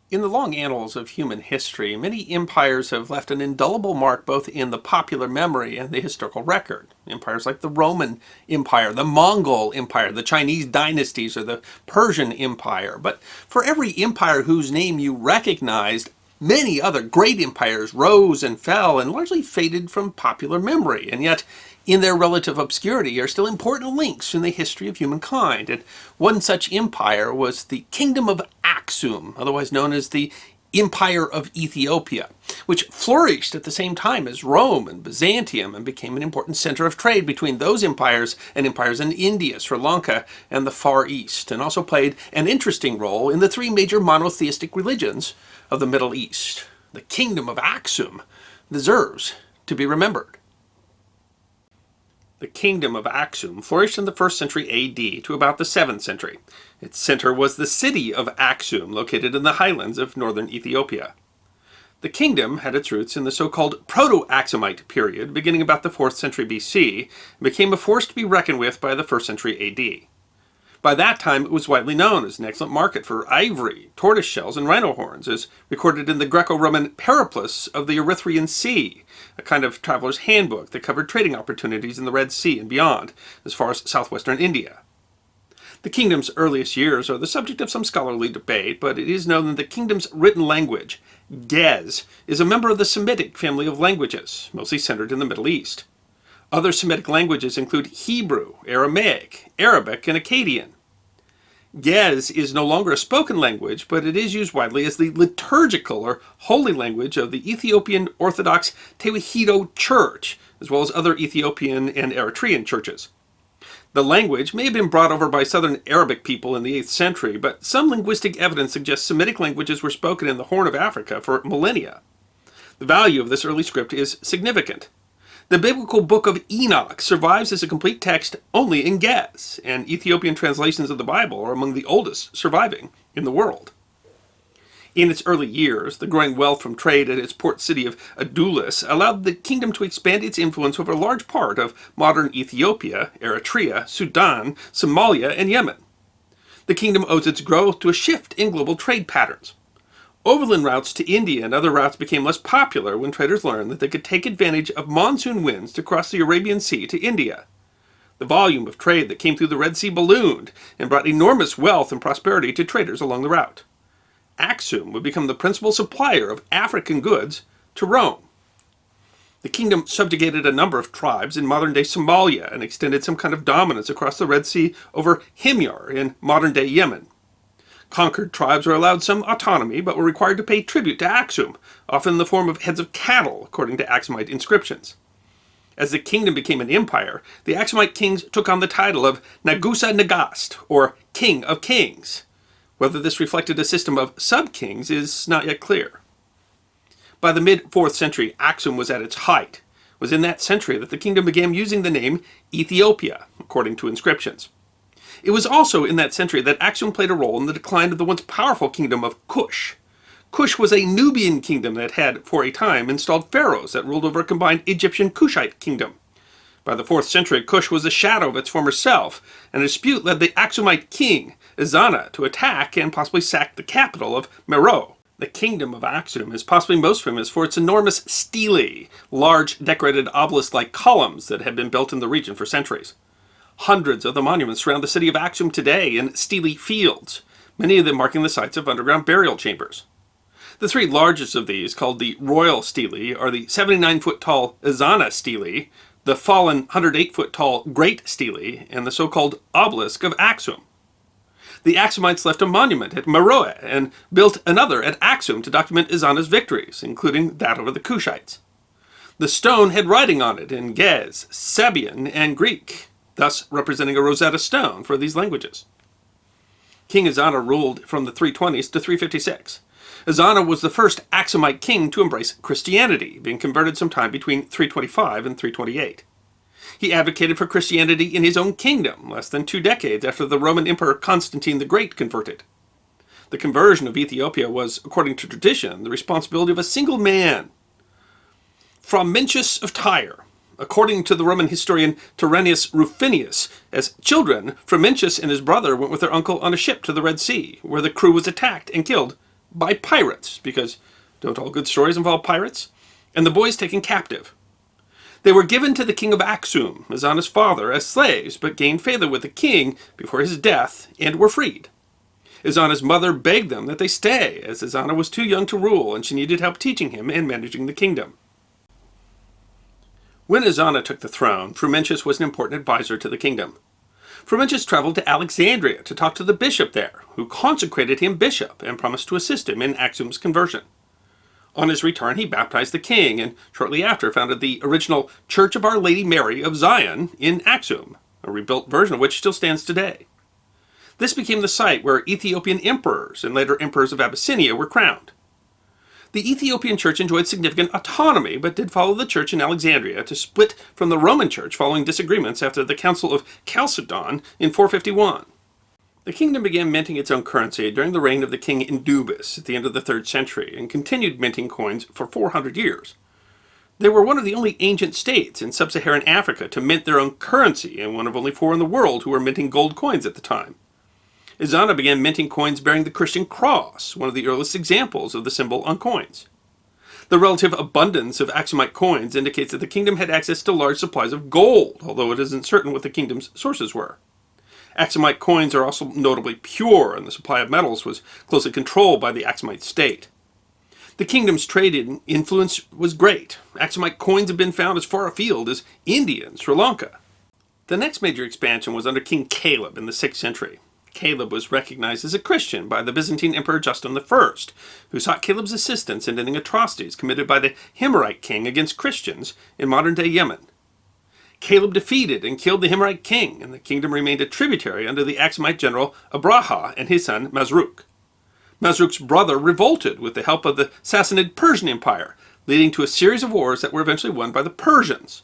In the long annals of human history, many empires have left an indelible mark both in the popular memory and the historical record. Empires like the Roman Empire, the Mongol Empire, the Chinese dynasties, or the Persian Empire. But for every empire whose name you recognized, many other great empires rose and fell and largely faded from popular memory, and yet in their relative obscurity are still important links in the history of humankind. And one such empire was the Kingdom of Aksum, otherwise known as the Empire of Ethiopia, which flourished at the same time as Rome and Byzantium and became an important center of trade between those empires and empires in India, Sri Lanka, and the Far East, and also played an interesting role in the three major monotheistic religions of the Middle East. The Kingdom of Aksum deserves to be remembered. The Kingdom of Aksum flourished in the 1st century AD to about the 7th century. Its center was the city of Aksum, located in the highlands of northern Ethiopia. The kingdom had its roots in the so-called Proto-Aksumite period, beginning about the 4th century BC, and became a force to be reckoned with by the 1st century AD. By that time, it was widely known as an excellent market for ivory, tortoise shells, and rhino horns, as recorded in the Greco-Roman Periplus of the Erythraean Sea, a kind of traveler's handbook that covered trading opportunities in the Red Sea and beyond, as far as southwestern India. The kingdom's earliest years are the subject of some scholarly debate, but it is known that the kingdom's written language, Ge'ez, is a member of the Semitic family of languages, mostly centered in the Middle East. Other Semitic languages include Hebrew, Aramaic, Arabic, and Akkadian. Ge'ez is no longer a spoken language, but it is used widely as the liturgical or holy language of the Ethiopian Orthodox Tewahedo Church, as well as other Ethiopian and Eritrean churches. The language may have been brought over by southern Arabic people in the 8th century, but some linguistic evidence suggests Semitic languages were spoken in the Horn of Africa for millennia. The value of this early script is significant. The biblical book of Enoch survives as a complete text only in Ge'ez, and Ethiopian translations of the Bible are among the oldest surviving in the world. In its early years, the growing wealth from trade at its port city of Adulis allowed the kingdom to expand its influence over a large part of modern Ethiopia, Eritrea, Sudan, Somalia, and Yemen. The kingdom owes its growth to a shift in global trade patterns. Overland routes to India and other routes became less popular when traders learned that they could take advantage of monsoon winds to cross the Arabian Sea to India. The volume of trade that came through the Red Sea ballooned and brought enormous wealth and prosperity to traders along the route. Aksum would become the principal supplier of African goods to Rome. The kingdom subjugated a number of tribes in modern-day Somalia and extended some kind of dominance across the Red Sea over Himyar in modern-day Yemen. Conquered tribes were allowed some autonomy, but were required to pay tribute to Aksum, often in the form of heads of cattle, according to Aksumite inscriptions. As the kingdom became an empire, the Aksumite kings took on the title of Nagusa Nagast, or King of Kings. Whether this reflected a system of sub-kings is not yet clear. By the mid-4th century, Aksum was at its height. It was in that century that the kingdom began using the name Ethiopia, according to inscriptions. It was also in that century that Aksum played a role in the decline of the once powerful kingdom of Kush. Kush was a Nubian kingdom that had, for a time, installed pharaohs that ruled over a combined Egyptian-Kushite kingdom. By the 4th century, Kush was a shadow of its former self, and a dispute led the Aksumite king, Ezana, to attack and possibly sack the capital of Meroe. The kingdom of Aksum is possibly most famous for its enormous stelae, large decorated obelisk-like columns that have been built in the region for centuries. Hundreds of the monuments surround the city of Aksum today in stelae fields, many of them marking the sites of underground burial chambers. The three largest of these, called the royal stelae, are the 79-foot-tall Ezana stele, the fallen 108-foot-tall Great Stele, and the so-called obelisk of Aksum. The Aksumites left a monument at Meroe and built another at Aksum to document Ezana's victories, including that over the Kushites. The stone had writing on it in Ge'ez, Sabian, and Greek, thus representing a Rosetta Stone for these languages. King Ezana ruled from the 320s to 356. Ezana was the first Aksumite king to embrace Christianity, being converted sometime between 325 and 328. He advocated for Christianity in his own kingdom, less than 2 decades after the Roman Emperor Constantine the Great converted. The conversion of Ethiopia was, according to tradition, the responsibility of a single man. Frumentius of Tyre. According to the Roman historian Tyrannius Rufinus, as children, Frumentius and his brother went with their uncle on a ship to the Red Sea, where the crew was attacked and killed by pirates, because don't all good stories involve pirates, and the boys taken captive. They were given to the king of Aksum, Ezana's father, as slaves, but gained favor with the king before his death and were freed. Ezana's mother begged them that they stay, as Ezana was too young to rule and she needed help teaching him and managing the kingdom. When Ezana took the throne, Frumentius was an important advisor to the kingdom. Frumentius traveled to Alexandria to talk to the bishop there, who consecrated him bishop and promised to assist him in Aksum's conversion. On his return, he baptized the king and shortly after founded the original Church of Our Lady Mary of Zion in Aksum, a rebuilt version of which still stands today. This became the site where Ethiopian emperors and later emperors of Abyssinia were crowned. The Ethiopian Church enjoyed significant autonomy, but did follow the church in Alexandria to split from the Roman Church following disagreements after the Council of Chalcedon in 451. The kingdom began minting its own currency during the reign of the king Indubis at the end of the 3rd century and continued minting coins for 400 years. They were one of the only ancient states in sub-Saharan Africa to mint their own currency and one of only 4 in the world who were minting gold coins at the time. Ezana began minting coins bearing the Christian cross, one of the earliest examples of the symbol on coins. The relative abundance of Aksumite coins indicates that the kingdom had access to large supplies of gold, although it isn't certain what the kingdom's sources were. Aksumite coins are also notably pure, and the supply of metals was closely controlled by the Aksumite state. The kingdom's trade influence was great. Aksumite coins have been found as far afield as India and Sri Lanka. The next major expansion was under King Caleb in the 6th century. Caleb was recognized as a Christian by the Byzantine Emperor Justin I, who sought Caleb's assistance in ending atrocities committed by the Himmerite king against Christians in modern-day Yemen. Caleb defeated and killed the Himmerite king, and the kingdom remained a tributary under the Aksumite general Abraha and his son Masruk. Masruk's brother revolted with the help of the Sassanid Persian Empire, leading to a series of wars that were eventually won by the Persians.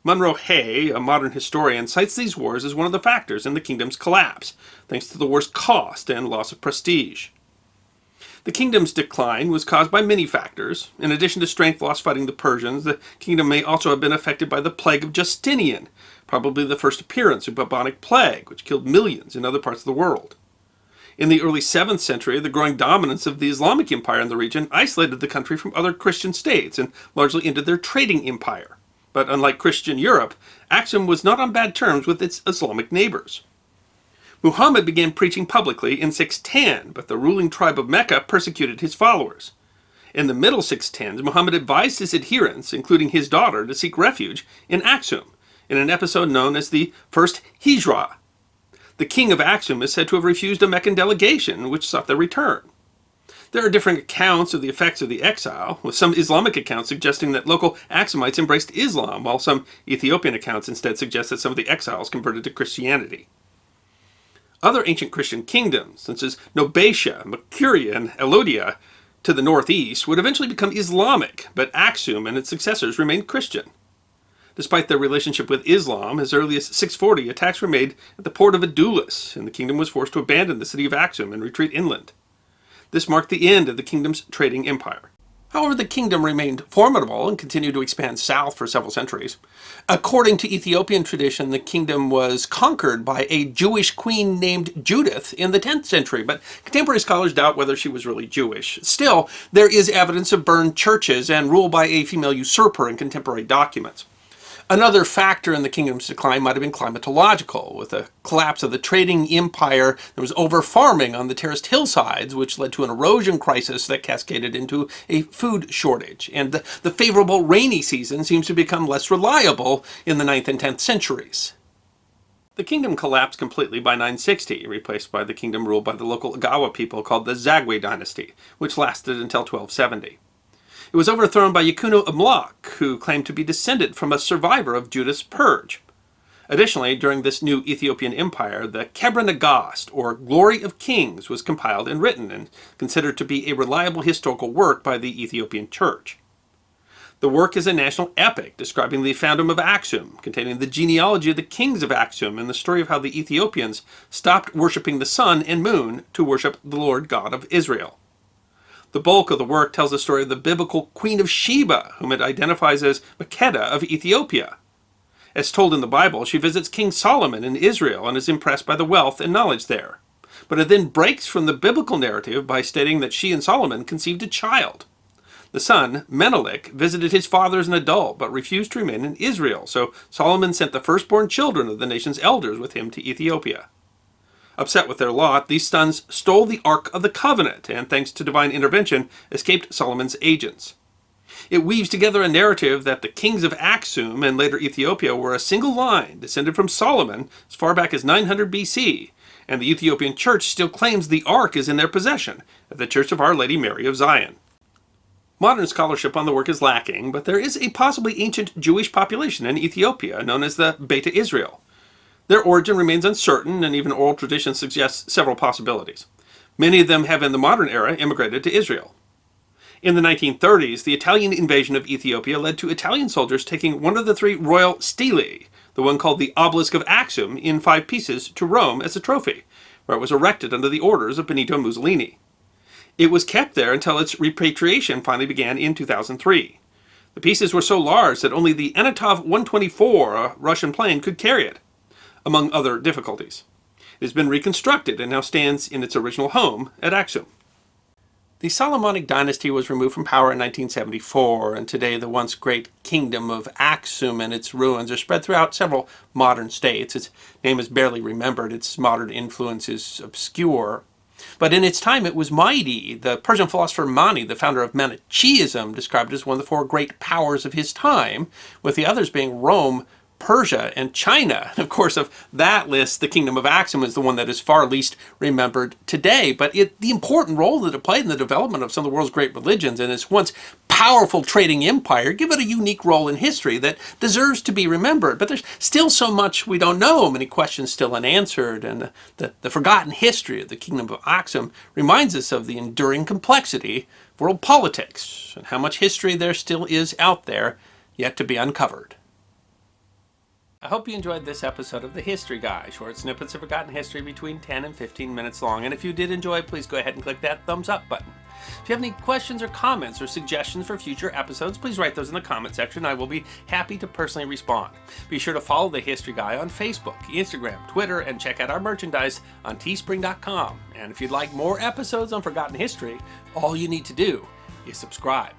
Munro Hay, a modern historian, cites these wars as one of the factors in the kingdom's collapse, thanks to the war's cost and loss of prestige. The kingdom's decline was caused by many factors. In addition to strength lost fighting the Persians, the kingdom may also have been affected by the plague of Justinian, probably the first appearance of bubonic plague, which killed millions in other parts of the world. In the early 7th century, the growing dominance of the Islamic Empire in the region isolated the country from other Christian states and largely ended their trading empire. But unlike Christian Europe, Aksum was not on bad terms with its Islamic neighbors. Muhammad began preaching publicly in 610, but the ruling tribe of Mecca persecuted his followers. In the middle 610s, Muhammad advised his adherents, including his daughter, to seek refuge in Aksum, in an episode known as the First Hijrah. The king of Aksum is said to have refused a Meccan delegation, which sought their return. There are different accounts of the effects of the exile, with some Islamic accounts suggesting that local Aksumites embraced Islam, while some Ethiopian accounts instead suggest that some of the exiles converted to Christianity. Other ancient Christian kingdoms, such as Nobatia, Makuria, and Elodia, to the northeast, would eventually become Islamic, but Aksum and its successors remained Christian. Despite their relationship with Islam, as early as 640, attacks were made at the port of Adulis, and the kingdom was forced to abandon the city of Aksum and retreat inland. This marked the end of the kingdom's trading empire. However, the kingdom remained formidable and continued to expand south for several centuries. According to Ethiopian tradition, the kingdom was conquered by a Jewish queen named Judith in the 10th century, but contemporary scholars doubt whether she was really Jewish. Still, there is evidence of burned churches and rule by a female usurper in contemporary documents. Another factor in the kingdom's decline might have been climatological. With the collapse of the trading empire, there was over-farming on the terraced hillsides, which led to an erosion crisis that cascaded into a food shortage. And the favorable rainy season seems to become less reliable in the 9th and 10th centuries. The kingdom collapsed completely by 960, replaced by the kingdom ruled by the local Agawa people called the Zag Wei Dynasty, which lasted until 1270. It was overthrown by Yakuno Amlak, who claimed to be descended from a survivor of Judah's purge. Additionally, during this new Ethiopian empire, the Kebra Nagast, or Glory of Kings, was compiled and written and considered to be a reliable historical work by the Ethiopian Church. The work is a national epic describing the founding of Aksum, containing the genealogy of the kings of Aksum and the story of how the Ethiopians stopped worshipping the sun and moon to worship the Lord God of Israel. The bulk of the work tells the story of the biblical Queen of Sheba, whom it identifies as Makeda of Ethiopia. As told in the Bible, she visits King Solomon in Israel and is impressed by the wealth and knowledge there. but it then breaks from the biblical narrative by stating that she and Solomon conceived a child. The son, Menelik, visited his father as an adult, but refused to remain in Israel, so Solomon sent the firstborn children of the nation's elders with him to Ethiopia. Upset with their lot, these sons stole the Ark of the Covenant, and thanks to divine intervention, escaped Solomon's agents. It weaves together a narrative that the kings of Aksum and later Ethiopia were a single line descended from Solomon as far back as 900 BC, and the Ethiopian Church still claims the Ark is in their possession at the Church of Our Lady Mary of Zion. Modern scholarship on the work is lacking, but there is a possibly ancient Jewish population in Ethiopia known as the Beta Israel. Their origin remains uncertain, and even oral tradition suggests several possibilities. Many of them have in the modern era immigrated to Israel. In the 1930s, the Italian invasion of Ethiopia led to Italian soldiers taking one of the 3 royal stelae, the one called the Obelisk of Aksum, in 5 pieces to Rome as a trophy, where it was erected under the orders of Benito Mussolini. It was kept there until its repatriation finally began in 2003. The pieces were so large that only the Antonov 124, a Russian plane, could carry it, among other difficulties. It has been reconstructed and now stands in its original home at Aksum. The Solomonic dynasty was removed from power in 1974, and today the once great kingdom of Aksum and its ruins are spread throughout several modern states. Its name is barely remembered, its modern influence is obscure. But in its time it was mighty. The Persian philosopher Mani, the founder of Manichaeism, described it as one of the 4 great powers of his time, with the others being Rome, Persia, and China. And of course, of that list, the Kingdom of Aksum is the one that is far least remembered today. But the important role that it played in the development of some of the world's great religions and its once powerful trading empire give it a unique role in history that deserves to be remembered. But there's still so much we don't know, many questions still unanswered, and the forgotten history of the Kingdom of Aksum reminds us of the enduring complexity of world politics and how much history there still is out there yet to be uncovered. I hope you enjoyed this episode of The History Guy, short snippets of forgotten history between 10 and 15 minutes long. And if you did enjoy, please go ahead and click that thumbs up button. If you have any questions or comments or suggestions for future episodes, please write those in the comment section. I will be happy to personally respond. Be sure to follow The History Guy on Facebook, Instagram, Twitter, and check out our merchandise on teespring.com. And if you'd like more episodes on forgotten history, all you need to do is subscribe.